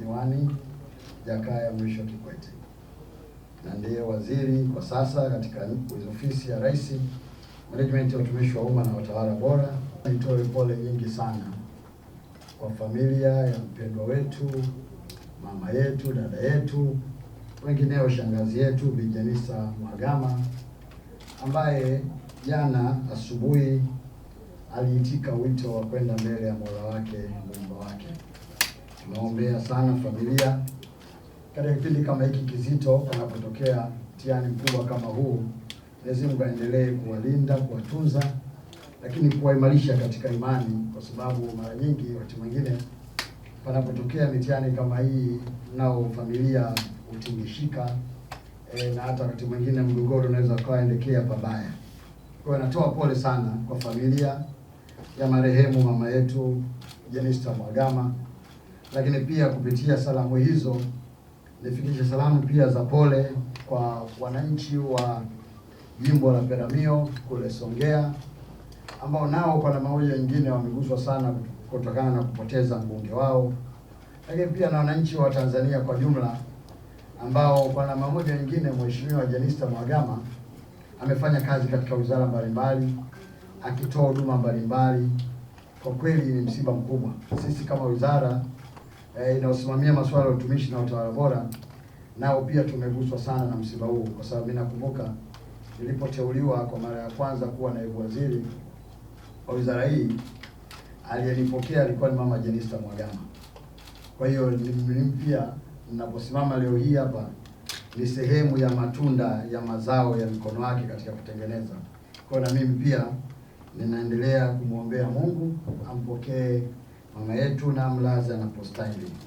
Diwani Jakaya Mrisho Kikwete, na ndiye waziri kwa sasa katika ofisi ya Rais, Management ya Utumishi wa Umma na Utawala Bora. Nitoe pole nyingi sana kwa familia ya mpendwa wetu, mama yetu, dada yetu, wengineo, shangazi yetu Bi Jenista Mhagama, ambaye jana asubuhi aliitika wito wa kwenda mbele ya Mola wake Muumba wake. Tunaombea sana familia katika kipindi kama hiki kizito, panapotokea mtihani mkubwa kama huu. Mwenyezi Mungu aendelee kuwalinda, kuwatunza, lakini kuwaimarisha katika imani, kwa sababu mara nyingi wakati mwingine panapotokea mitihani kama hii, nao familia hutingishika, na hata wakati mwingine mgogoro unaweza ukaendekea pabaya. Kwa hiyo natoa pole sana kwa familia ya marehemu mama yetu Jenista Mhagama, lakini pia kupitia salamu hizo nifikishe salamu pia za pole kwa wananchi wa jimbo la Peramiho kule Songea, ambao nao kwa namna moja nyingine wameguswa sana kutokana na kupoteza mbunge wao, lakini pia na wananchi wa Tanzania kwa jumla, ambao kwa namna moja nyingine Mheshimiwa Jenista Mhagama amefanya kazi katika wizara mbalimbali akitoa huduma mbalimbali. Kwa kweli ni msiba mkubwa. Sisi kama wizara inayosimamia masuala ya utumishi na utawala bora, nao pia tumeguswa sana na msiba huu, kwa sababu mimi nakumbuka nilipoteuliwa kwa mara ya kwanza kuwa naibu waziri wa wizara hii, aliyenipokea alikuwa ni mama Jenista Mhagama. Kwa hiyo mimi pia ninaposimama leo hii hapa ni sehemu ya matunda ya mazao ya mikono wake katika kutengeneza. Kwa na mimi pia ninaendelea kumwombea Mungu ampokee mama yetu na amlaze anapostahili.